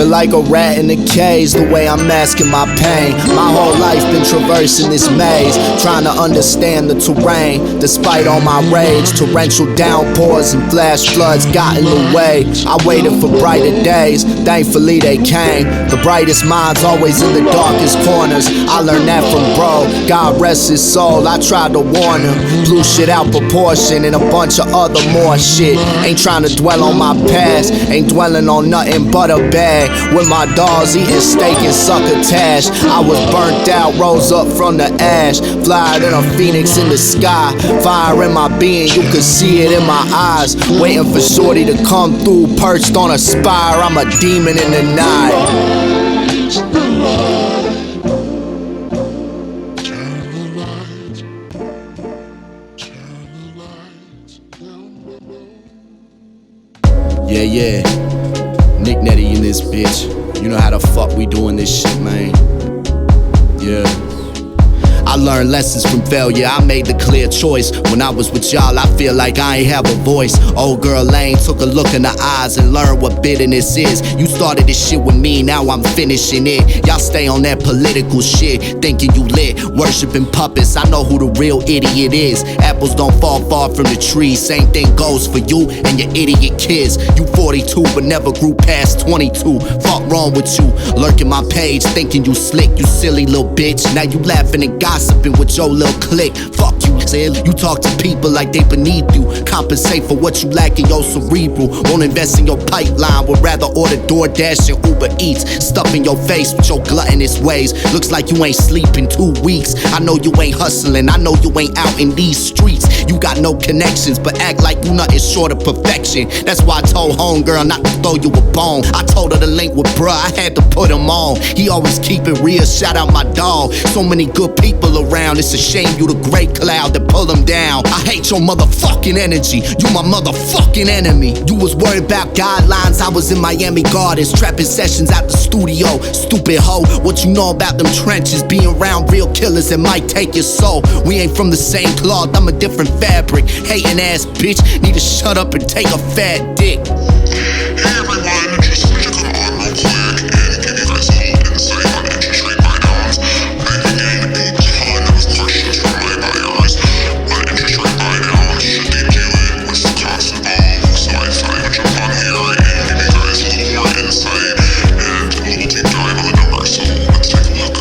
Feel like a rat in a cage, the way I'm masking my pain. My whole life been traversing this maze, trying to understand the terrain. Despite all my rage, torrential downpours and flash floods got in the way. I waited for brighter days, thankfully they came. The brightest minds always in the darkest corners. I learned that from bro, God rest his soul. I tried to warn him, blew shit out proportion and a bunch of other more shit. Ain't trying to dwell on my past, ain't dwelling on nothing but a bag. With my dogs eating steak and succotash, I was burnt out, rose up from the ash, flyer than a phoenix in the sky. Fire in my being, you could see it in my eyes. Waiting for shorty to come through, perched on a spire. I'm a demon in the night. Yeah, Nick Netti in this bitch. You know how the fuck we doing this shit, man. Yeah. I learned lessons from failure, I made the clear choice. When I was with y'all, I feel like I ain't have a voice. Old girl Lane took a look in the eyes and learned what bitterness is. You started this shit with me, now I'm finishing it. Y'all stay on that political shit, thinking you lit, worshiping puppets. I know who the real idiot is. Apples don't fall far from the tree, same thing goes for you and your idiot kids. You 42 but never grew past 22. Fuck wrong with you, lurking my page, thinking you slick, you silly little bitch. Now you laughing and gossiping with your little clique. Fuck you, said you talk to people like they beneath you. Compensate for what you lack in your cerebral. Won't invest in your pipeline, would rather order DoorDash and Uber Eats. Stuffing your face with your gluttonous ways. Looks like you ain't sleep in 2 weeks. I know you ain't hustling, I know you ain't out in these streets. You got no connections, but act like you nothing short of perfection. That's why I told homegirl not to throw you a bone. I told her to link with bruh, I had to put him on. He always keep it real, shout out my dog. So many good people around, it's a shame you the great cloud that pull them down. I hate your motherfucking energy, you my motherfucking enemy. You was worried about guidelines, I was in Miami Gardens, trapping sessions out the studio. Stupid hoe, what you know about them trenches? Being around real killers that might take your soul. We ain't from the same cloth, I'm a different fabric. Hating ass bitch, need to shut up and take a fat dick. Hey everyone, just wanted to come on real quick and give you guys a little insight on interest rate buydowns. I've been getting a ton of questions from my buyers on interest rate buydowns. Should they do it? What's the cost involved? So I thought I would jump on here and give you guys a little more insight and a little deep dive on the numbers. So let's take a look.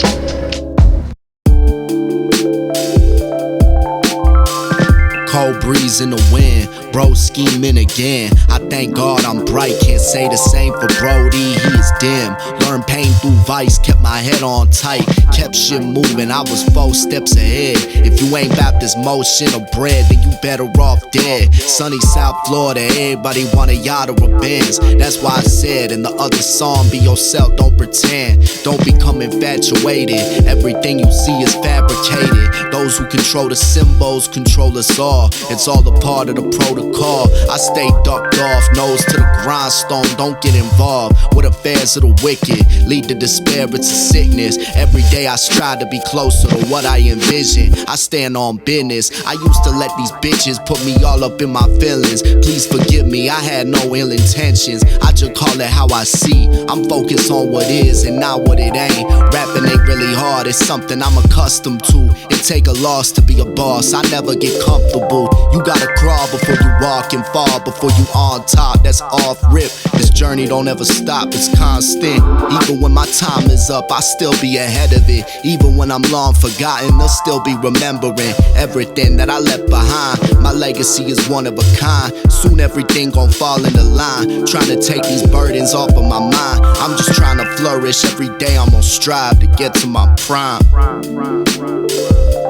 Cold breeze in the wind, bro scheming again. I thank God I'm bright, can't say the same for Brody, he is dim. Learned pain through vice, kept my head on tight, kept shit moving, I was 4 steps ahead. If you ain't about this motion or bread, then you better off dead. Sunny South Florida, everybody wanted y'all to revenge. That's why I said in the other song, be yourself, don't pretend. Don't become infatuated, everything you see is fabricated. Those who control the symbols control us all. It's all a part of the protocol. I stay ducked off, nose to the grindstone, don't get involved with affairs of the wicked. Lead to despair, it's a sickness. Every day I strive to be closer to what I envision. I stand on business. I used to let these bitches put me all up in my feelings. Please forgive me, I had no ill intentions. I just call it how I see. I'm focused on what is and not what it ain't. Rapping ain't really hard, it's something I'm accustomed to. It take a loss to be a boss, I never get comfortable. You gotta crawl before you walk and fall before you on top. That's off rip. This journey don't ever stop, it's constant. Even when my time is up, I still be ahead of it. Even when I'm long forgotten, I'll still be remembering everything that I left behind. My legacy is one of a kind. Soon everything gon' fall into line. Trying to take these burdens off of my mind. I'm just trying to flourish. Every day I'm gonna strive to get to my prime.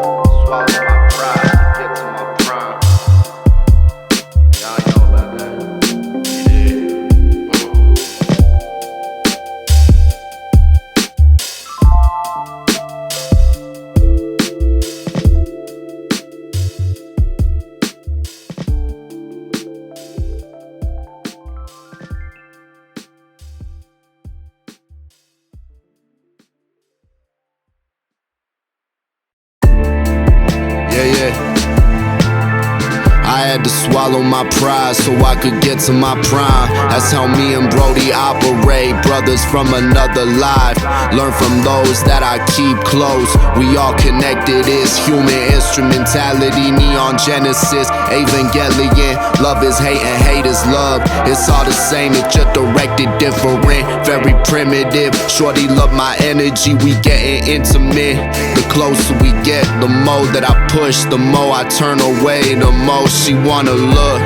Swallow my swallow my pride so I could get to my prime. That's how me and Brody operate, brothers from another life. Learn from those that I keep close. We all connected, it's human instrumentality. Neon Genesis, Evangelion. Love is hate and hate is love. It's all the same, it's just directed different. Very primitive. Shorty love my energy, we getting intimate. The closer we get, the more that I push, the more I turn away, the more she wanna look.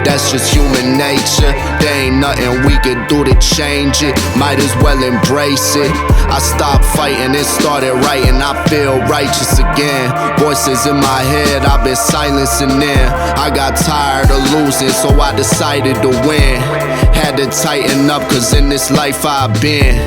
That's just human nature. There ain't nothing we can do to change it. Might as well embrace it. I stopped fighting and started writing. I feel righteous again. Voices in my head, I've been silencing them. I got tired of losing, so I decided to win. Had to tighten up, cause in this life I've been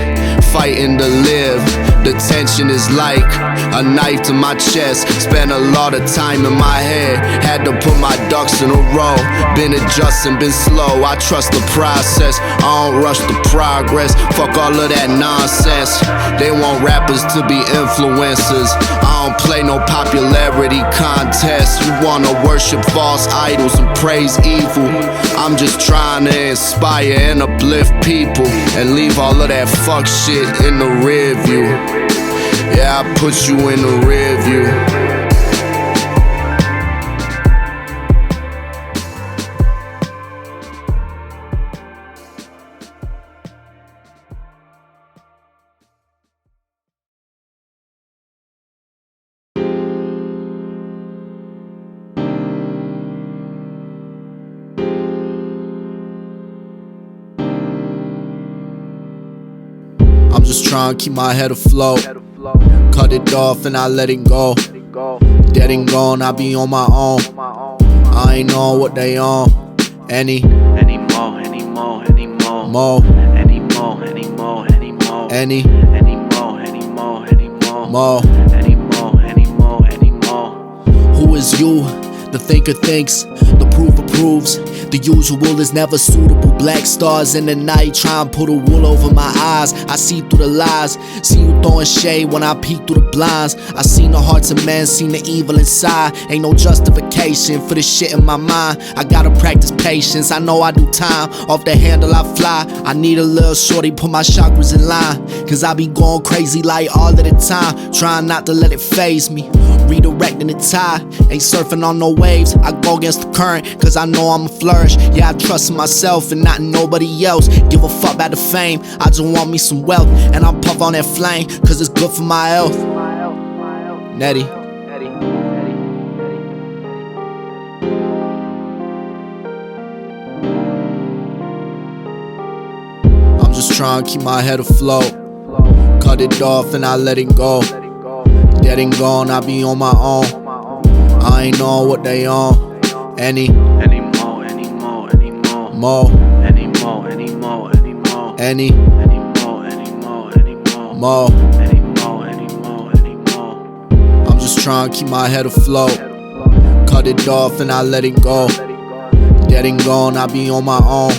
fighting to live. The tension is like a knife to my chest. Spent a lot of time in my head. Had to put my ducks in a row. Been adjusting, been slow. I trust the process, I don't rush the progress. Fuck all of that nonsense. They want rappers to be influencers. I don't play no popularity contest. You wanna worship false idols and praise evil. I'm just trying to inspire and uplift people and leave all of that fuck shit in the rear view. Yeah, I put you in the rear view. I'm just trying to keep my head afloat. Cut it off and I let it go. Dead and gone, I be on my own. I ain't on what they on. Any more. More. Any more. Who is you? The thinker thinks, the prover proves. The usual is never suitable. Black stars in the night, try and put a wool over my eyes. I see through the lies, see you throwing shade when I peek through the blinds. I seen the hearts of men, seen the evil inside. Ain't no justification for the shit in my mind. I gotta practice patience, I know I do time. Off the handle I fly, I need a little shorty, put my chakras in line. Cause I be going crazy like all of the time, trying not to let it faze me. Redirecting the tide, ain't surfing on no waves. I go against the current, cause I know I'ma flourish. Yeah, I trust in myself and not in nobody else. Give a fuck about the fame, I just want me some wealth. And I'm puff on that flame, cause it's good for my health. Netti. I'm just trying to keep my head afloat. Cut it off and I let it go. Dead and gone, I be on my own. I ain't on what they on. Any more. I'm just trying to keep my head afloat. Cut it off and I let it go. Dead and gone, I be on my own.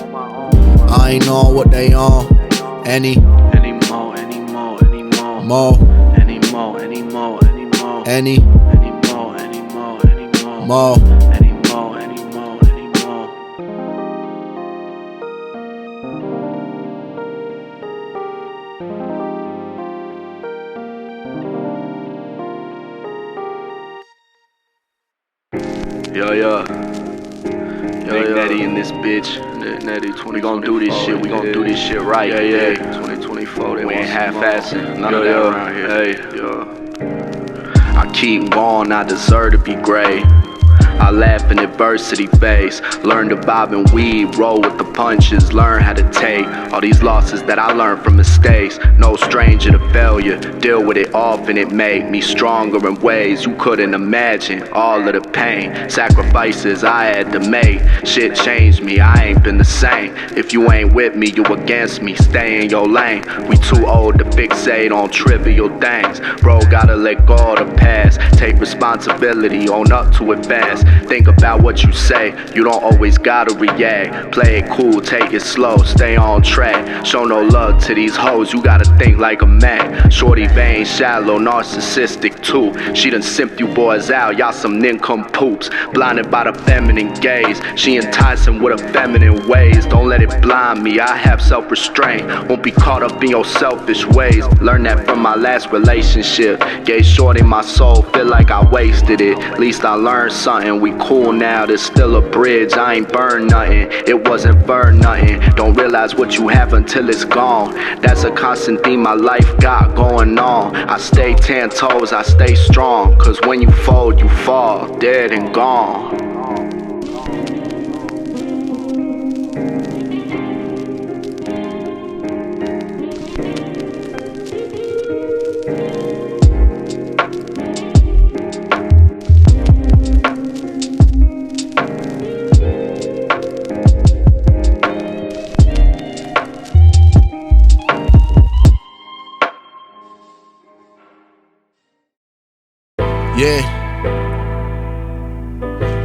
I ain't on what they on. Any more. Yeah. Big Netti in this bitch. Netti, we gon' do this shit. We gon' do this shit right. Yeah. 2024. We ain't half-assing. None of that around here. I keep going. I deserve to be great. I laugh in adversity phase. Learn to bob and weave, roll with the punches. Learn how to take all these losses that I learned from mistakes. No stranger to failure, deal with it often. It made me stronger in ways you couldn't imagine. All of the pain, sacrifices I had to make. Shit changed me, I ain't been the same. If you ain't with me, you against me. Stay in your lane. We too old to fixate on trivial things. Bro, gotta let go of the past. Take responsibility, own up to it fast. Think about what you say, you don't always gotta react. Play it cool, take it slow, stay on track. Show no love to these hoes, you gotta think like a Mac. Shorty vain, shallow, narcissistic too. She done simped you boys out, y'all some nincompoops. Blinded by the feminine gaze, she enticing with her feminine ways. Don't let it blind me, I have self-restraint. Won't be caught up in your selfish ways. Learned that from my last relationship. Gave shorty my soul, feel like I wasted it. At least I learned something, we cool now, there's still a bridge. I ain't burned nothing, it wasn't for nothing. Don't realize what you have until it's gone. That's a constant theme my life got going on. I stay 10 toes, I stay strong. Cause when you fold, you fall, dead and gone. Yeah.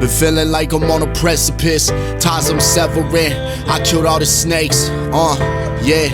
Been feeling like I'm on a precipice. Ties I'm severing. I killed all the snakes. Yeah.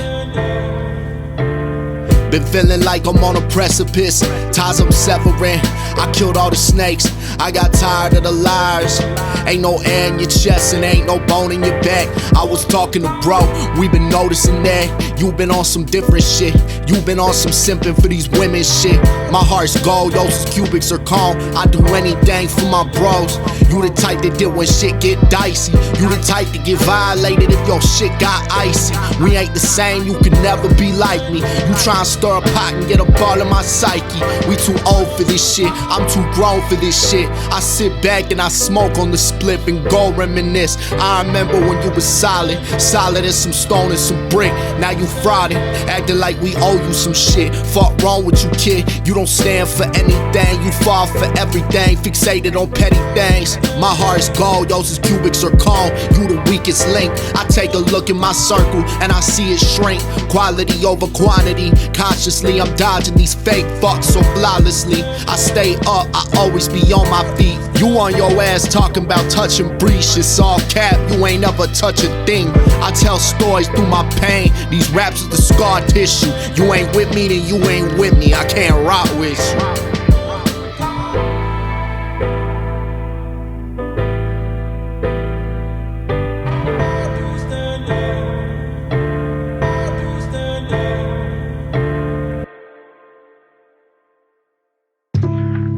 Been feeling like I'm on a precipice. Ties I'm severing. I killed all the snakes. I got tired of the liars. Ain't no air in your chest and ain't no bone in your back. I was talking to bro, we been noticing that you been on some different shit. You been on some simping for these women shit. My heart's gold, those cubics are calm. I do anything for my bros. You the type that did when shit get dicey. You the type to get violated if your shit got icy. We ain't the same, you could never be like me. You try and stir a pot and get a ball in my psyche. We too old for this shit, I'm too grown for this shit. I sit back and I smoke on the split and go reminisce. I remember when you was solid as some stone and some brick. Now you frauding, acting like we owe you some shit. Fuck wrong with you, kid, you don't stand for anything. You fall for everything, fixated on petty things. My heart's gold, yours cubics are calm. You the weakest link. I take a look in my circle and I see it shrink. Quality over quantity. Consciously I'm dodging these fake fucks so flawlessly. I stay up, I always be on my feet. You on your ass talking about touching breach. It's all cap, you ain't ever touch a thing. I tell stories through my pain. These raps is the scar tissue. You ain't with me, then you ain't with me. I can't rock with you.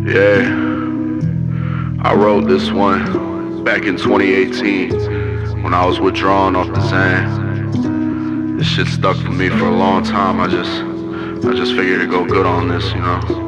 Yeah, I wrote this one back in 2018 when I was withdrawn off the Zan. This shit stuck for me for a long time. I just figured it'd go good on this, you know.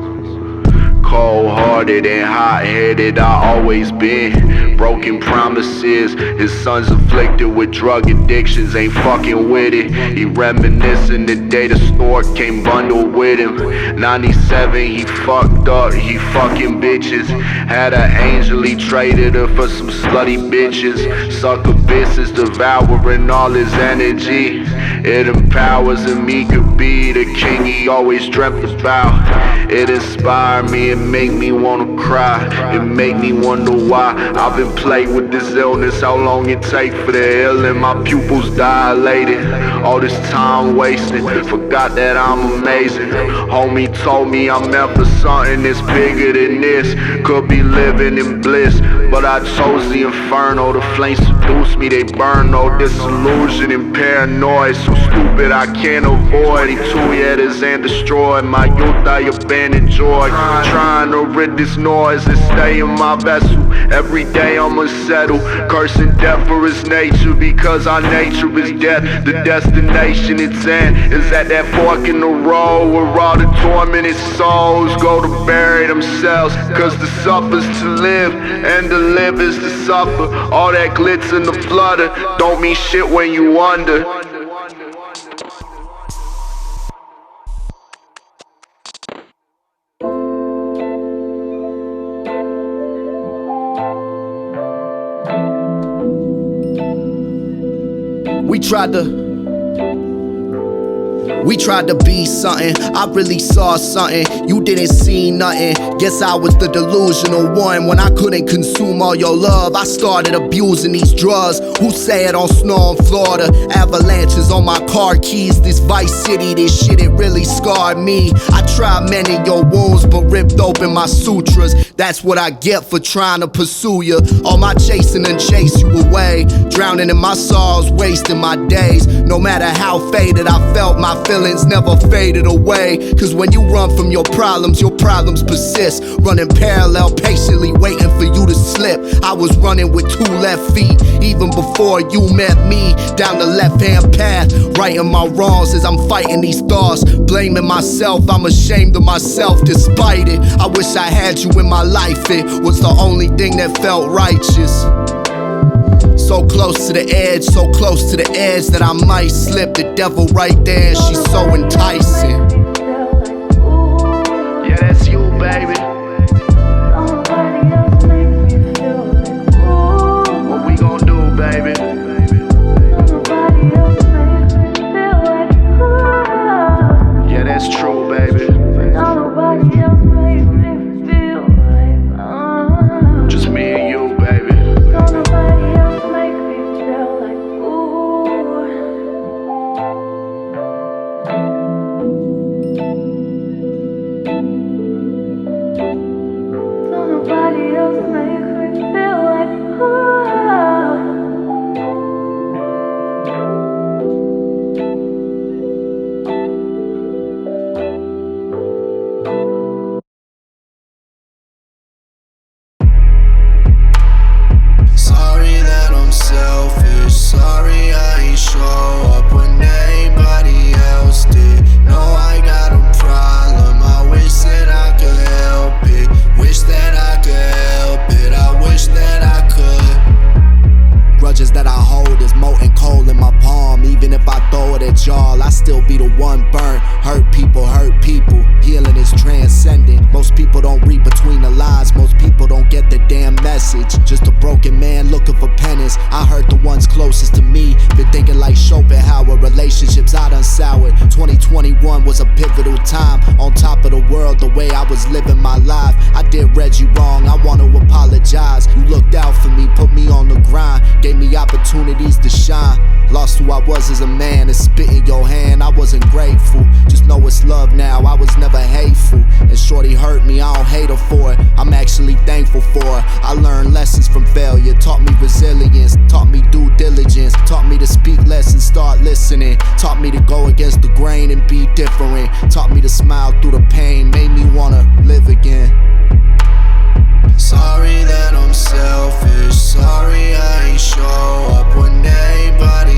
Cold-hearted and hot-headed I always been. Broken promises, his son's afflicted with drug addictions, ain't fucking with it. He reminiscing the day the store came bundled with him. 97, he fucked up, he fucking bitches. Had an angel, he traded her for some slutty bitches. Sucker bitches devouring all his energy. It empowers him, he could be the king he always dreamt about. It inspired me, it make me wanna cry. It make me wonder why I've been plagued with this illness. How long it take for the healing? My pupils dilated. All this time wasted. Forgot that I'm amazing. Homie told me I'm meant for something that's bigger than this. Could be living in bliss, but I chose the inferno. The flames seduce me, they burn. No disillusion and paranoid. So stupid I can't avoid. He two-headers and destroyed my youth. I abandoned joy. Trying to rid this noise and stay in my vessel. Every day I'm unsettled, cursing death for its nature, because our nature is death. The destination it's in is at that fork in the road where all the tormented souls go to bury themselves. Cause to suffer's to live and to live is to suffer. All that glitz and the flutter don't mean shit when you wonder. We tried to be something, I really saw something. You didn't see nothing. Guess I was the delusional one. When I couldn't consume all your love, I started abusing these drugs. Who say it on snow in Florida? Avalanches on my car keys. This Vice City, this shit, it really scarred me. I tried mending your wounds, but ripped open my sutras. That's what I get for trying to pursue you. All my chasing and chase you away. Drowning in my sorrows, wasting my days. No matter how faded I felt, my feelings never faded away. Cause when you run from your problems persist. Running parallel, patiently waiting for you to slip. I was running with 2 left feet, even before you met me. Down the left-hand path, righting my wrongs as I'm fighting these thoughts. Blaming myself, I'm ashamed of myself despite it. I wish I had you in my life, it was the only thing that felt righteous. So close to the edge, so close to the edge that I might slip. The devil right there, she's so enticing. Yeah, that's you, baby. What we gon' do, baby? Yeah, that's true, baby. Just me and you, baby. Nobody else makes me feel like Sorry that I'm selfish, sorry I ain't show up when anybody else did. Know I got a problem, I wish that I could help it. Wish that I could help it, I wish that I could. Grudges that I hold is molten coal in my palm. Even if I throw it at y'all, I still be the one burnt. Hurt people, healing is transcendent. Most people don't read between the lines, most people don't get the damn message. Just a broken man looking for penance. I hurt the ones closest to me. Been thinking like Schopenhauer, relationships I done soured. 2021 was a pivotal time. On top of the world, the way I was living my life. I did Reggie wrong, I want to apologize. You looked out for me, put me on the grind, gave me opportunities to shine. Lost who I was as a man and spit in your hand. I wasn't grateful, just know it's love now. I was never hateful, and shorty hurt me, I don't hate her for it. I'm actually thankful for it. I learned lessons from failure, taught me resilience, taught me due diligence, taught me to speak less and start listening, taught me to go against the grain and be different, taught me to smile through the pain, made me wanna live again. Sorry that I'm selfish, sorry I ain't show up when anybody